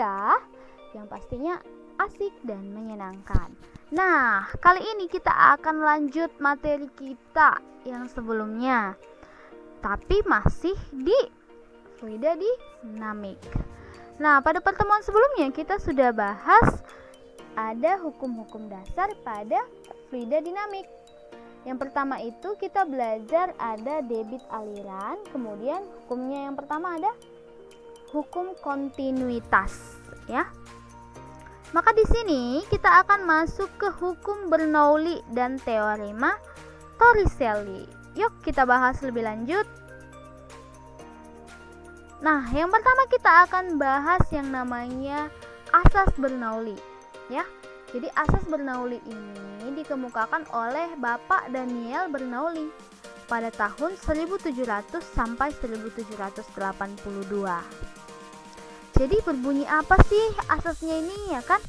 mudah, yang pastinya asik dan menyenangkan. Nah, kali ini kita akan lanjut materi kita yang sebelumnya, tapi masih di fluida dinamik. Nah, pada pertemuan sebelumnya kita sudah bahas ada hukum-hukum dasar pada fluida dinamik. Yang pertama itu kita belajar ada debit aliran, kemudian hukumnya yang pertama ada hukum kontinuitas, ya. Maka di sini kita akan masuk ke hukum Bernoulli dan teorema Torricelli. Yuk kita bahas lebih lanjut. Nah, yang pertama kita akan bahas yang namanya asas Bernoulli, ya. Jadi asas Bernoulli ini dikemukakan oleh Bapak Daniel Bernoulli pada tahun 1700 sampai 1782. Jadi berbunyi apa sih asasnya ini, ya kan?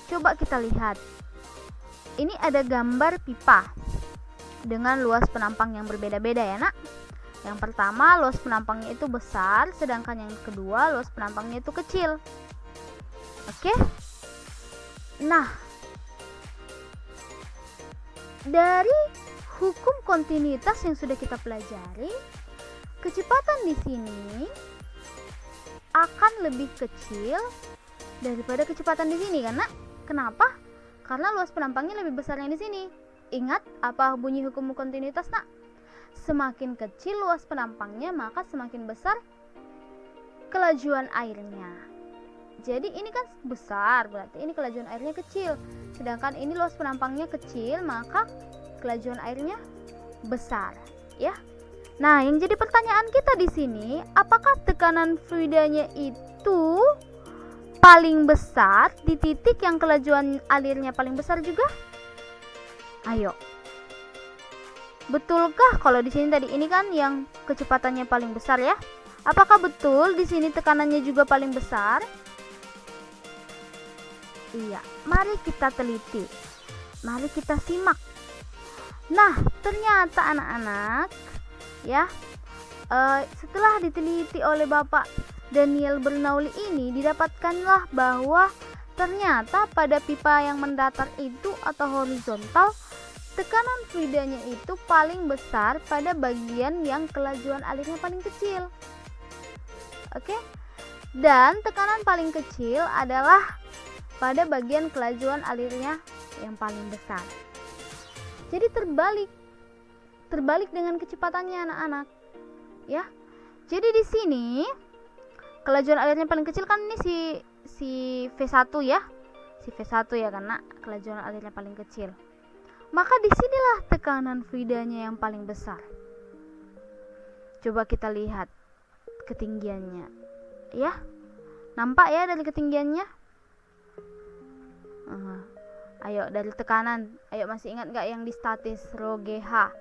Coba kita lihat. Ini ada gambar pipa dengan luas penampang yang berbeda-beda ya, Nak. Yang pertama luas penampangnya itu besar, sedangkan yang kedua luas penampangnya itu kecil. Oke? Nah, dari hukum kontinuitas yang sudah kita pelajari, kecepatan di sini akan lebih kecil daripada kecepatan di sini, karena kenapa? Karena luas penampangnya lebih besar yang di sini. Ingat apa bunyi hukum kontinuitas, Nak? Semakin kecil luas penampangnya, maka semakin besar kelajuan airnya. Jadi ini kan besar, berarti ini kelajuan airnya kecil. Sedangkan ini luas penampangnya kecil, maka kelajuan airnya besar, ya. Nah, yang jadi pertanyaan kita di sini, apakah tekanan fluidanya itu paling besar di titik yang kelajuan alirnya paling besar juga? Ayo. Betulkah kalau di sini tadi ini kan yang kecepatannya paling besar, ya? Apakah betul di sini tekanannya juga paling besar? Iya, mari kita teliti. Mari kita simak. Nah, ternyata anak-anak, ya, setelah diteliti oleh Bapak Daniel Bernoulli ini, didapatkanlah bahwa ternyata pada pipa yang mendatar itu atau horizontal, tekanan fluidanya itu paling besar pada bagian yang kelajuan alirnya paling kecil. Oke? Dan tekanan paling kecil adalah pada bagian kelajuan alirnya yang paling besar. Jadi terbalik dengan kecepatannya anak-anak, ya. Jadi di sini kelajuan alirnya paling kecil kan ini si V1 ya. Si V1 ya, karena kelajuan alirnya paling kecil. Maka disinilah tekanan fluidanya yang paling besar. Coba kita lihat ketinggiannya, ya. Nampak ya dari ketinggiannya? Ayo dari tekanan, ayo masih ingat gak yang di statis rho GH,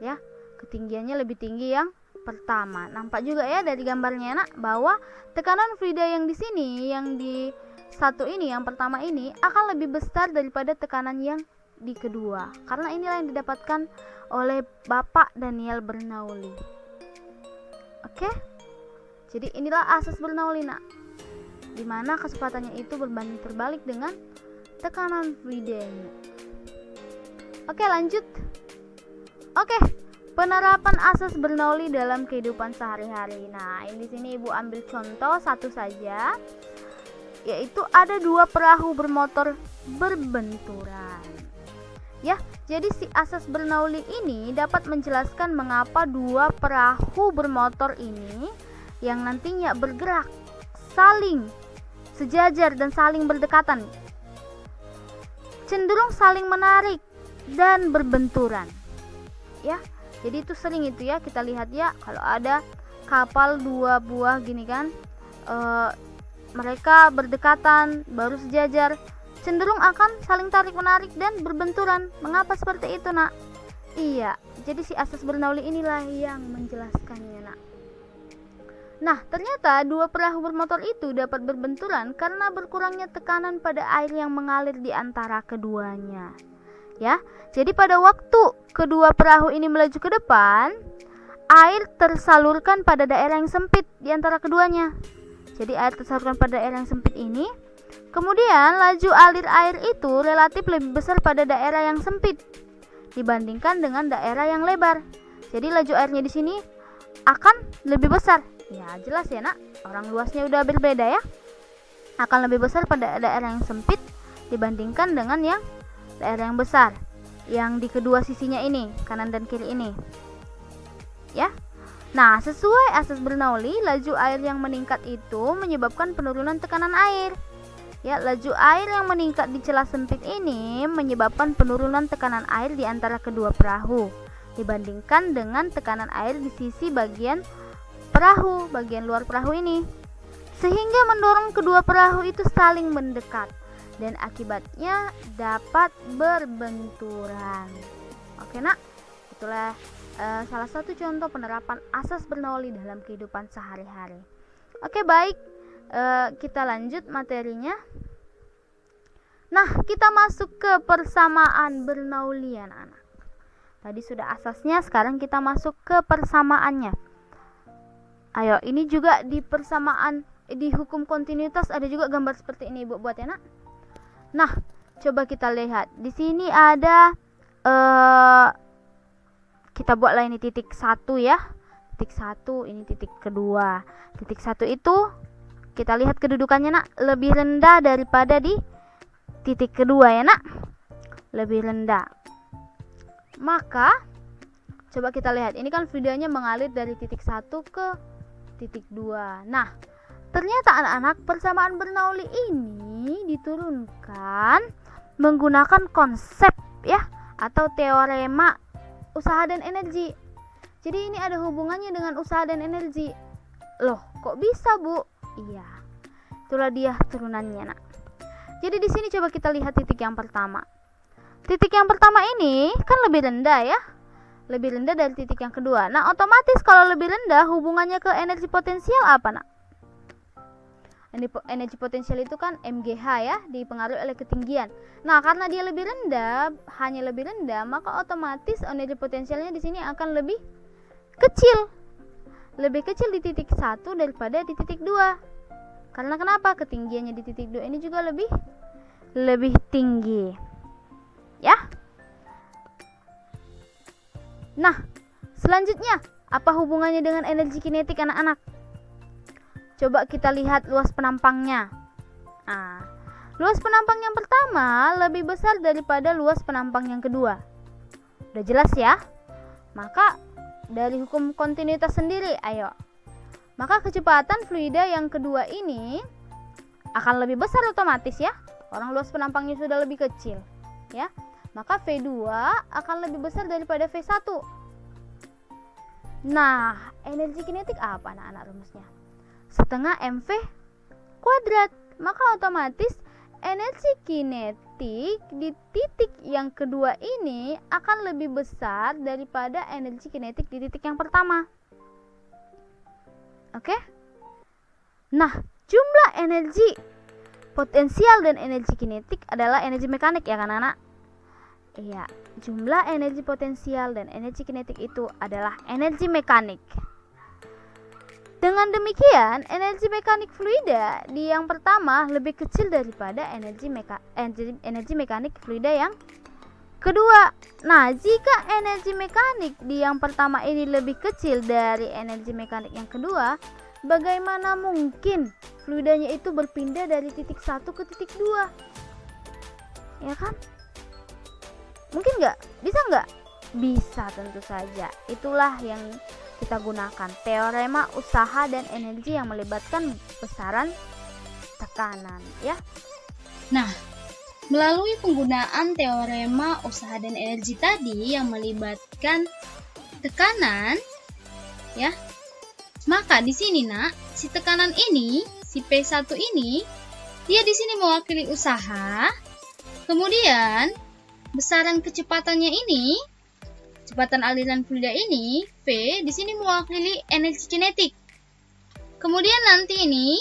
ya? Ketinggiannya lebih tinggi yang pertama. Nampak juga ya dari gambarnya, Nak, bahwa tekanan fluida yang di sini, yang di satu ini, yang pertama ini akan lebih besar daripada tekanan yang di kedua, karena inilah yang didapatkan oleh Bapak Daniel Bernoulli. Oke? Jadi inilah asas Bernoulli, Nak, dimana kecepatannya itu berbanding terbalik dengan tekanan fluidanya. Oke, lanjut. Oke, penerapan asas Bernoulli dalam kehidupan sehari-hari. Nah, ini di sini Ibu ambil contoh satu saja, yaitu ada dua perahu bermotor berbenturan. Ya, jadi si asas Bernoulli ini dapat menjelaskan mengapa dua perahu bermotor ini yang nantinya bergerak saling sejajar dan saling berdekatan cenderung saling menarik dan berbenturan, ya. Jadi itu sering itu ya, kita lihat ya, kalau ada kapal dua buah gini kan, mereka berdekatan baru sejajar, cenderung akan saling tarik menarik dan berbenturan. Mengapa seperti itu, Nak? Iya, jadi si asas Bernoulli inilah yang menjelaskannya, Nak. Nah, ternyata dua perahu bermotor itu dapat berbenturan karena berkurangnya tekanan pada air yang mengalir di antara keduanya. Ya, jadi pada waktu kedua perahu ini melaju ke depan, air tersalurkan pada daerah yang sempit di antara keduanya. Jadi air tersalurkan pada daerah yang sempit ini. Kemudian laju alir air itu relatif lebih besar pada daerah yang sempit dibandingkan dengan daerah yang lebar. Jadi laju airnya di sini akan lebih besar. Ya jelas ya nak, orang luasnya udah berbeda ya. Akan lebih besar pada daerah yang sempit dibandingkan dengan yang daerah yang besar, yang di kedua sisinya ini, kanan dan kiri ini. Ya. Nah, sesuai asas Bernoulli, laju air yang meningkat itu menyebabkan penurunan tekanan air. Ya, laju air yang meningkat di celah sempit ini menyebabkan penurunan tekanan air di antara kedua perahu dibandingkan dengan tekanan air di sisi bagian perahu, bagian luar perahu ini. Sehingga mendorong kedua perahu itu saling mendekat dan akibatnya dapat berbenturan. Oke nak, itulah salah satu contoh penerapan asas Bernoulli dalam kehidupan sehari-hari. Oke baik, kita lanjut materinya. Nah, kita masuk ke persamaan Bernoulli anak-anak. Tadi sudah asasnya, sekarang kita masuk ke persamaannya. Ayo, ini juga di persamaan, di hukum kontinuitas ada juga gambar seperti ini buat ya nak. Nah, coba kita lihat. Di sini ada kita buatlah ini titik 1 ya. Titik 1, ini titik kedua. Titik 1 itu kita lihat kedudukannya nak, lebih rendah daripada di titik kedua ya nak. Lebih rendah. Maka coba kita lihat. Ini kan fluidanya mengalir dari titik 1 ke titik 2. Nah, ternyata anak-anak persamaan Bernoulli ini diturunkan menggunakan konsep ya, atau teorema usaha dan energi. Jadi ini ada hubungannya dengan usaha dan energi. Loh, kok bisa Bu? Iya, itulah dia turunannya nak. Jadi di sini coba kita lihat titik yang pertama. Titik yang pertama ini kan lebih rendah ya, lebih rendah dari titik yang kedua. Nah, otomatis kalau lebih rendah hubungannya ke energi potensial apa nak? Energi potensial itu kan MGH ya, dipengaruhi oleh ketinggian. Nah, karena dia lebih rendah, hanya lebih rendah, maka otomatis energi potensialnya di sini akan lebih kecil. Lebih kecil di titik 1 daripada di titik 2. Karena kenapa? Ketinggiannya di titik 2 ini juga lebih tinggi. Ya. Nah, selanjutnya apa hubungannya dengan energi kinetik anak-anak? Coba kita lihat luas penampangnya. Nah, luas penampang yang pertama lebih besar daripada luas penampang yang kedua. Udah jelas ya? Maka dari hukum kontinuitas sendiri, ayo. Maka kecepatan fluida yang kedua ini akan lebih besar otomatis ya. Orang luas penampangnya sudah lebih kecil, ya. Maka V2 akan lebih besar daripada V1. Nah, energi kinetik apa anak-anak rumusnya? Setengah MV kuadrat. Maka otomatis energi kinetik di titik yang kedua ini akan lebih besar daripada energi kinetik di titik yang pertama. Oke? Nah, jumlah energi potensial dan energi kinetik adalah energi mekanik ya kan anak? Iya, jumlah energi potensial dan energi kinetik itu adalah energi mekanik. Dengan demikian, energi mekanik fluida di yang pertama lebih kecil daripada energi mekanik fluida yang kedua. Nah, jika energi mekanik di yang pertama ini lebih kecil dari energi mekanik yang kedua, bagaimana mungkin fluidanya itu berpindah dari titik 1 ke titik 2? Ya kan? Mungkin nggak? Bisa nggak? Bisa tentu saja. Itulah yang kita gunakan, teorema usaha dan energi yang melibatkan besaran tekanan ya. Nah, melalui penggunaan teorema usaha dan energi tadi yang melibatkan tekanan ya. Maka di sini nak, si tekanan ini, si P1 ini, dia di sini mewakili usaha. Kemudian besaran kecepatannya ini, kecepatan aliran fluida ini, V, di sini mewakili energi kinetik. Kemudian nanti ini,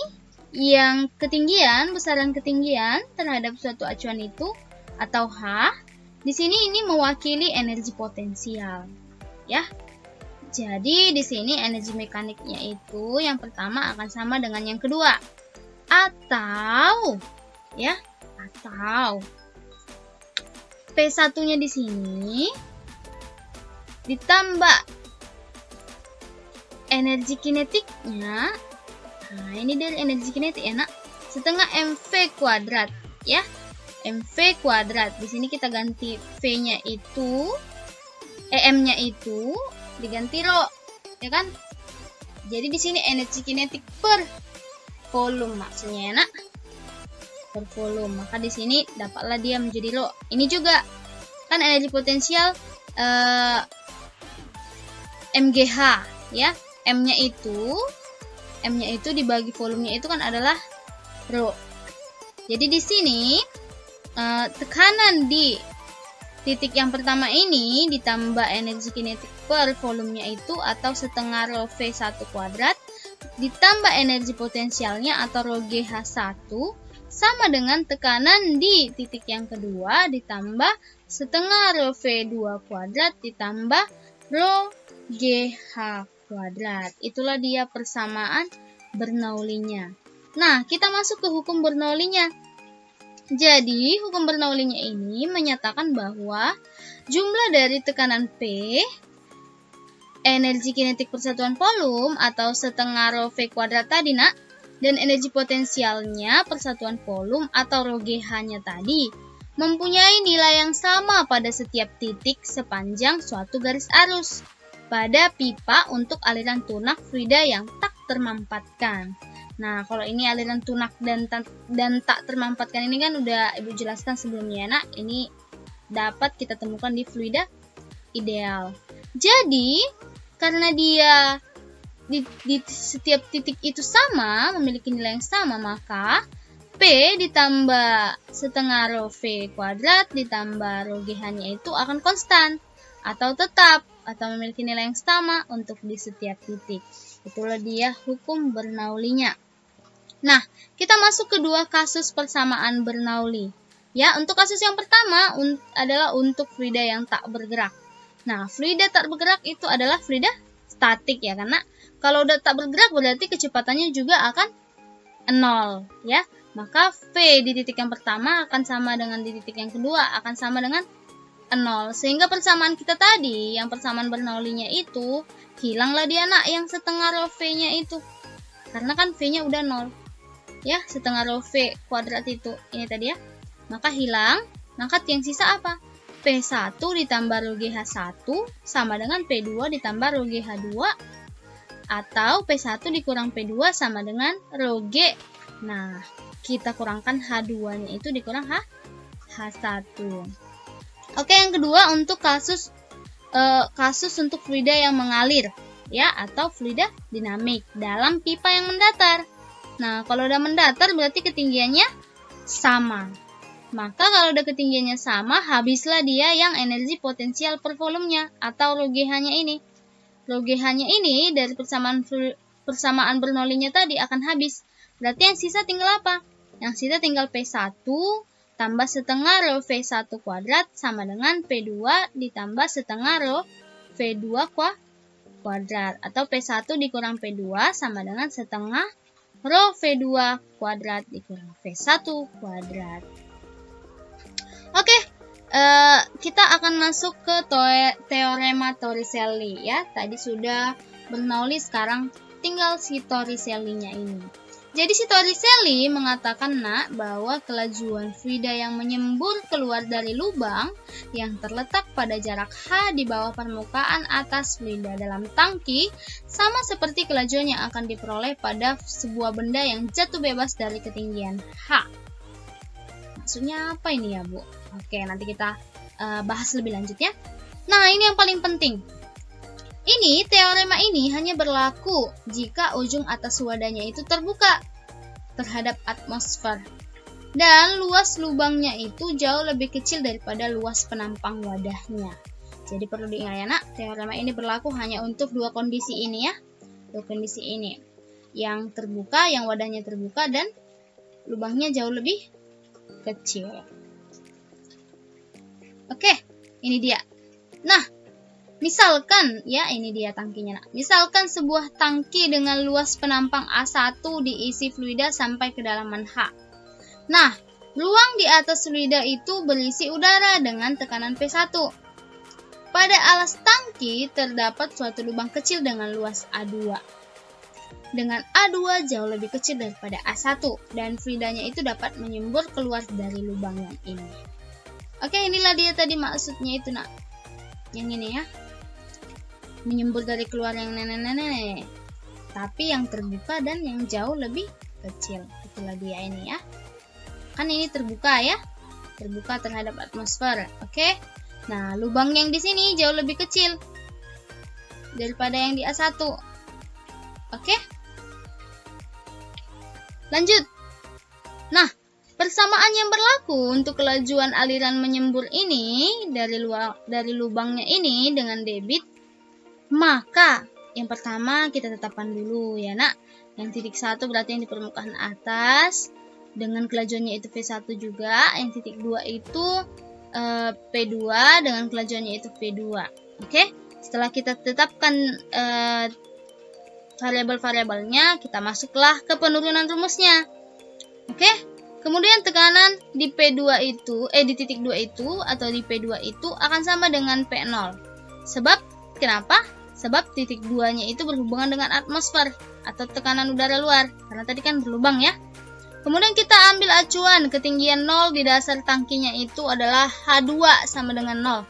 yang ketinggian, besaran ketinggian terhadap suatu acuan itu, atau H, di sini ini mewakili energi potensial. Ya. Jadi di sini energi mekaniknya itu yang pertama akan sama dengan yang kedua. Atau P1-nya di sini ditambah energi kinetiknya. Nah, ini dari energi kinetik ya, Nak. Setengah mv kuadrat ya. mv kuadrat. Di sini kita ganti v-nya itu m-nya itu diganti rho, ya kan? Jadi di sini energi kinetik per volume maksudnya ya, Nak. Per volume. Maka di sini dapatlah dia menjadi rho. Ini juga kan energi potensial mgh ya. M-nya itu dibagi volumenya itu kan adalah rho. Jadi di sini tekanan di titik yang pertama ini ditambah energi kinetik per volumenya itu atau setengah rho V1 kuadrat ditambah energi potensialnya atau rho GH1 sama dengan tekanan di titik yang kedua ditambah setengah rho V2 kuadrat ditambah rho GH kuadrat. Itulah dia persamaan Bernoullinya. Nah, kita masuk ke hukum Bernoullinya. Jadi, hukum Bernoullinya ini menyatakan bahwa jumlah dari tekanan P, energi kinetik persatuan volume atau setengah rho V kuadrat tadi, Nak, dan energi potensialnya persatuan volume atau rho GH-nya tadi mempunyai nilai yang sama pada setiap titik sepanjang suatu garis arus pada pipa untuk aliran tunak fluida yang tak termampatkan. Nah, kalau ini aliran tunak dan tak termampatkan ini kan udah Ibu jelaskan sebelumnya, Nak. Ini dapat kita temukan di fluida ideal. Jadi, karena dia di setiap titik itu sama, memiliki nilai yang sama, maka P ditambah setengah rho V kuadrat ditambah rho GH-nya itu akan konstan atau tetap atau memiliki nilai yang sama untuk di setiap titik. Itulah dia hukum Bernoullinya. Nah, kita masuk ke dua kasus persamaan Bernoulli. Ya, untuk kasus yang pertama adalah untuk fluida yang tak bergerak. Nah, fluida tak bergerak itu adalah fluida statik ya, karena kalau udah tak bergerak berarti kecepatannya juga akan 0 ya. Maka V di titik yang pertama akan sama dengan di titik yang kedua akan sama dengan 0. Sehingga persamaan kita tadi, yang persamaan Bernoullinya itu, hilanglah dia, Nak, yang setengah rho V-nya itu. Karena kan V-nya udah 0. Ya, setengah rho V kuadrat itu. Ini tadi ya. Maka hilang, maka yang sisa apa? P1 ditambah rho GH1 sama dengan P2 ditambah rho GH2 atau P1 dikurang P2 sama dengan rho G. Nah, kita kurangkan H2-nya itu dikurang H1. Oke, yang kedua untuk kasus untuk fluida yang mengalir ya atau fluida dinamik dalam pipa yang mendatar. Nah, kalau udah mendatar berarti ketinggiannya sama. Maka kalau udah ketinggiannya sama, habislah dia yang energi potensial per volumenya atau rho GH-nya ini. Rho GH-nya ini dari persamaan Bernoullinya tadi akan habis. Berarti yang sisa tinggal apa? Yang sisa tinggal P1 tambah setengah rho V1 kuadrat sama dengan P2 ditambah setengah rho V2 kuadrat atau P1 dikurang P2 sama dengan setengah rho V2 kuadrat dikurang V1 kuadrat. Oke, kita akan masuk ke teorema Torricelli ya. Tadi sudah Bernoulli, sekarang tinggal si Torricelli-nya ini. Jadi si Torricelli mengatakan, Nak, bahwa kelajuan fluida yang menyembur keluar dari lubang yang terletak pada jarak H di bawah permukaan atas fluida dalam tangki sama seperti kelajuan yang akan diperoleh pada sebuah benda yang jatuh bebas dari ketinggian H. Maksudnya apa ini ya, Bu? Oke, nanti kita bahas lebih lanjut ya. Nah, ini yang paling penting. Ini teorema ini hanya berlaku jika ujung atas wadahnya itu terbuka terhadap atmosfer dan luas lubangnya itu jauh lebih kecil daripada luas penampang wadahnya. Jadi perlu diingat ya, Nak, teorema ini berlaku hanya untuk dua kondisi ini ya. Dua kondisi ini. Yang terbuka, yang wadahnya terbuka dan lubangnya jauh lebih kecil. Oke, ini dia. Nah, Misalkan, ya ini dia tangkinya. Misalkan sebuah tangki dengan luas penampang A1 diisi fluida sampai kedalaman H. Nah, ruang di atas fluida itu berisi udara dengan tekanan P1. Pada alas tangki terdapat suatu lubang kecil dengan luas A2. Dengan A2 jauh lebih kecil daripada A1 dan fluidanya itu dapat menyembur keluar dari lubang yang ini. Oke, inilah dia tadi maksudnya itu, nak. Yang ini ya. Menyembur dari keluar yang nenek-nenek, tapi yang terbuka dan yang jauh lebih kecil. Itulah dia ini ya. Kan ini terbuka ya, terbuka terhadap atmosfer. Oke. Nah, lubang yang di sini jauh lebih kecil daripada yang di A1. Oke. Lanjut. Nah, persamaan yang berlaku untuk kelajuan aliran menyembur ini dari lubangnya ini dengan debit. Maka yang pertama kita tetapkan dulu ya, nak. Yang titik 1 berarti yang di permukaan atas dengan kelajuannya itu V1 juga. Yang titik 2 itu P2 dengan kelajuannya itu V2. Oke. Setelah kita tetapkan variabel-variabelnya, kita masuklah ke penurunan rumusnya. Oke. Kemudian tekanan di P2 itu di titik 2 itu atau di P2 itu akan sama dengan P0. Kenapa? Sebab titik 2-nya itu berhubungan dengan atmosfer atau tekanan udara luar. Karena tadi kan berlubang ya. Kemudian kita ambil acuan ketinggian 0 di dasar tangkinya itu adalah H2 sama dengan 0.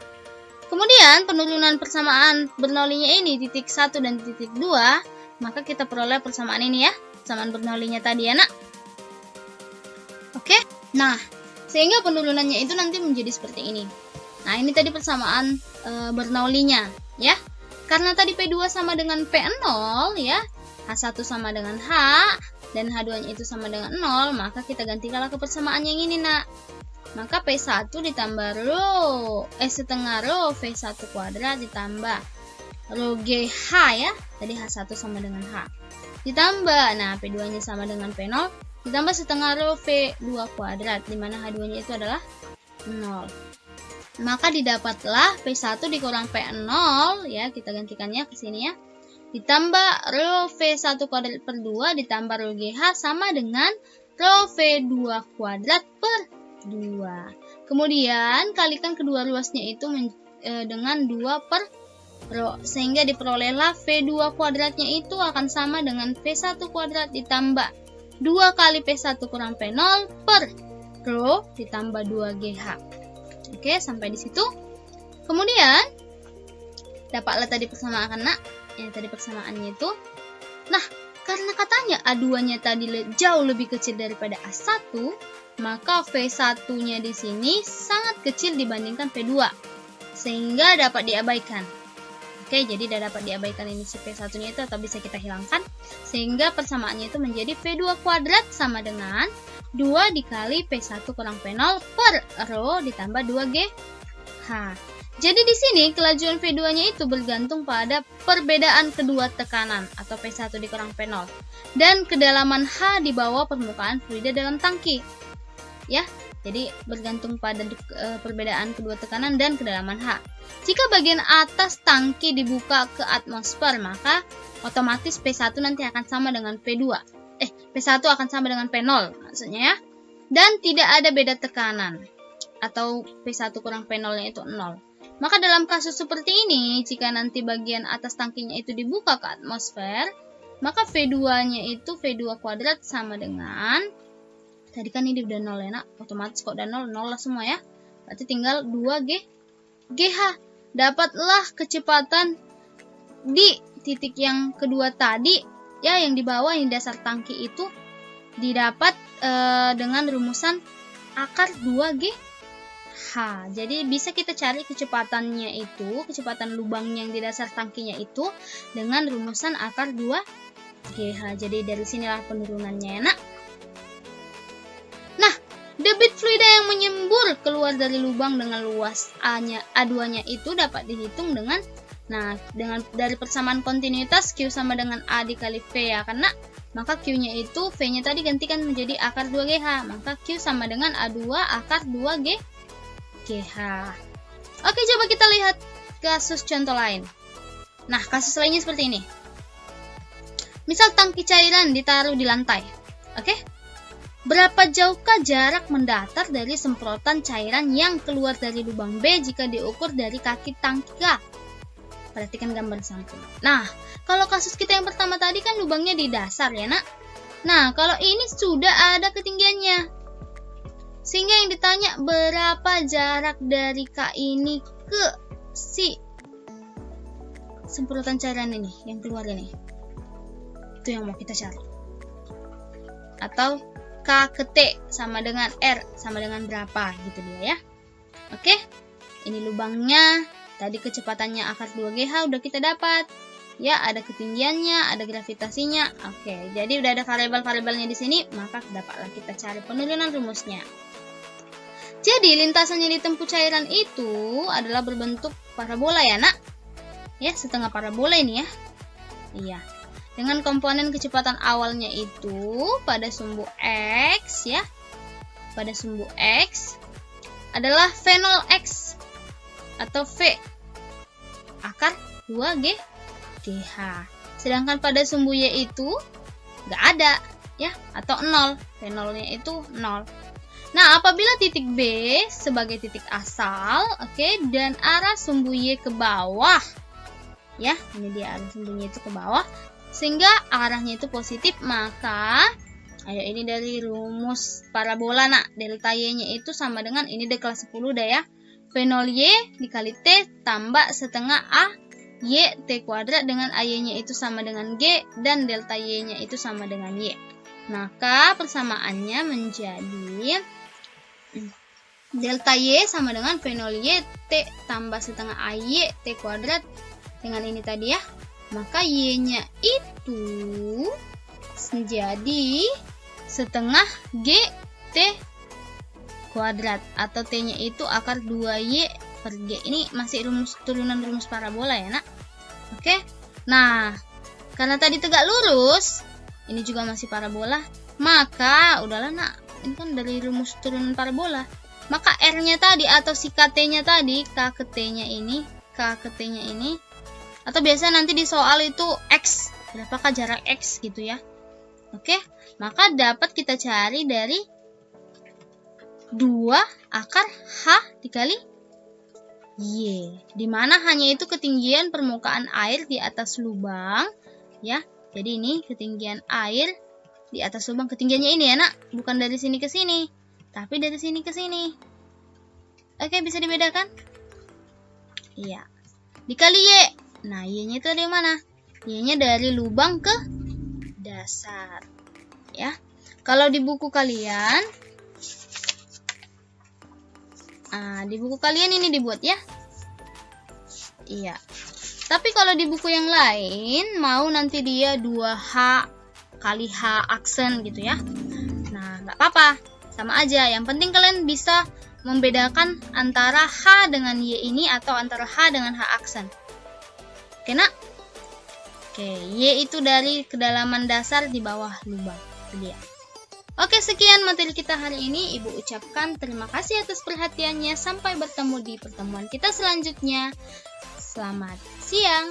Kemudian penurunan persamaan Bernoullinya ini titik 1 dan titik 2, maka kita peroleh persamaan ini ya. Persamaan Bernoullinya tadi ya, nak. Oke. Nah, sehingga penurunannya itu nanti menjadi seperti ini. Nah, ini tadi persamaan Bernoullinya ya. Karena tadi P2 sama dengan P0 ya, H1 sama dengan H, dan H2-nya itu sama dengan 0, maka kita gantikanlah ke persamaan yang ini, nak. Maka P1 ditambah setengah rho V1 kuadrat ditambah rho GH ya, tadi H1 sama dengan H. Ditambah, nah P2-nya sama dengan P0, ditambah setengah rho V2 kuadrat, dimana H2-nya itu adalah 0. Maka didapatlah P1 dikurang P0 ya, kita gantikannya ke sini ya. Ditambah rho V1 kuadrat per 2 ditambah rho GH sama dengan rho V2 kuadrat per 2. Kemudian kalikan kedua ruasnya itu dengan 2 per rho, sehingga diperolehlah V2 kuadratnya itu akan sama dengan V1 kuadrat ditambah 2 kali P1 kurang P0 per rho ditambah 2 GH. Oke, sampai di situ. Kemudian dapatlah tadi persamaan, nak. Yang tadi persamaannya itu. Nah, karena katanya A2-nya tadi jauh lebih kecil daripada A1, maka V1-nya di sini sangat kecil dibandingkan P2, sehingga dapat diabaikan. Oke, jadi sudah dapat diabaikan ini si P1-nya itu atau bisa kita hilangkan, sehingga persamaannya itu menjadi V2 kuadrat sama dengan 2 dikali P1 kurang P0 per rho ditambah 2GH. Jadi di sini kelajuan V2-nya itu bergantung pada perbedaan kedua tekanan atau P1 dikurang P0 dan kedalaman H di bawah permukaan fluida dalam tangki. Ya, jadi bergantung pada perbedaan kedua tekanan dan kedalaman H. Jika bagian atas tangki dibuka ke atmosfer, maka otomatis P1 nanti akan sama dengan P2. P1 akan sama dengan P0 maksudnya ya. Dan tidak ada beda tekanan atau P1 kurang P0-nya itu 0. Maka dalam kasus seperti ini, jika nanti bagian atas tangkinya itu dibuka ke atmosfer, maka V2-nya itu V2 kuadrat sama dengan, tadi kan ini udah 0 ya, nak. Otomatis kok udah 0 lah semua ya. Berarti tinggal 2GH. Dapatlah kecepatan di titik yang kedua tadi ya, yang di bawah yang dasar tangki itu didapat dengan rumusan akar 2GH. Jadi bisa kita cari kecepatannya itu, kecepatan lubang yang di dasar tangkinya itu dengan rumusan akar 2GH. Jadi dari sinilah penurunannya ya, nak. Nah, debit fluida yang menyembur keluar dari lubang dengan luas A2-nya itu dapat dihitung dengan dari persamaan kontinuitas Q sama dengan A dikali V ya, karena maka Q-nya itu V-nya tadi gantikan menjadi akar 2GH, maka Q sama dengan A2 akar 2GH. Oke, coba kita lihat kasus contoh lain. Nah, kasus lainnya seperti ini. Misal tangki cairan ditaruh di lantai. Oke? Berapa jauhkah jarak mendatar dari semprotan cairan yang keluar dari lubang B jika diukur dari kaki tangki A? Perhatikan gambar sampul. Nah, kalau kasus kita yang pertama tadi kan lubangnya di dasar ya, Nak. Nah, kalau ini sudah ada ketinggiannya. Sehingga yang ditanya berapa jarak dari K ini ke si semprotan cairan ini yang keluar ini. Itu yang mau kita cari. Atau K ke T sama dengan R sama dengan berapa gitu dia ya. Oke. Ini lubangnya. Tadi kecepatannya akar 2GH udah kita dapat. Ya, ada ketinggiannya, ada gravitasinya. Oke, jadi udah ada variabel-variabelnya di sini, maka dapatlah kita cari penurunan rumusnya. Jadi, lintasan yang ditempuh cairan itu adalah berbentuk parabola ya, Nak. Ya, setengah parabola ini ya. Iya. Dengan komponen kecepatan awalnya itu pada sumbu X ya. Pada sumbu X adalah V0 X atau V akar 2GH. Sedangkan pada sumbu Y itu nggak ada ya, atau 0. V0-nya itu 0. Nah, apabila titik B sebagai titik asal, oke, dan arah sumbu Y ke bawah, ya, ini dia arah sumbunya itu ke bawah, sehingga arahnya itu positif, maka, ayo ini dari rumus parabola, Nak, delta Y-nya itu sama dengan, ini di kelas 10 dah ya, V0Y dikali T tambah setengah A, Y T kuadrat dengan AY-nya itu sama dengan G, dan delta Y-nya itu sama dengan Y. Maka persamaannya menjadi delta Y sama dengan V0Y T tambah setengah AY T kuadrat dengan ini tadi ya. Maka Y-nya itu menjadi setengah G T kuadrat atau T-nya itu akar 2Y per G. Ini masih turunan rumus parabola ya, Nak. Oke. Nah, karena tadi tegak lurus, ini juga masih parabola, maka udahlah, Nak. Ini kan dari rumus turunan parabola. Maka R-nya tadi atau si KT-nya tadi, K ke T-nya ini, K ke T-nya ini, atau biasa nanti di soal itu X, berapakah jarak X gitu ya. Oke, maka dapat kita cari dari 2 akar H dikali Y, dimana hanya itu ketinggian permukaan air di atas lubang ya. Jadi ini ketinggian air di atas lubang, ketinggiannya ini ya, Nak, bukan dari sini ke sini, tapi dari sini ke sini. Oke, bisa dibedakan? Iya. Dikali Y. Nah, Y-nya itu dari mana? Y-nya dari lubang ke dasar. Ya. Kalau di buku kalian, di buku kalian ini dibuat ya. Iya. Tapi kalau di buku yang lain, mau nanti dia 2H kali H aksen gitu ya. Nah, nggak apa-apa. Sama aja. Yang penting kalian bisa membedakan antara H dengan Y ini atau antara H dengan H aksen. Oke, Nak? Oke, Y itu dari kedalaman dasar di bawah lubang. Itu dia. Oke, sekian materi kita hari ini. Ibu ucapkan terima kasih atas perhatiannya. Sampai bertemu di pertemuan kita selanjutnya. Selamat siang.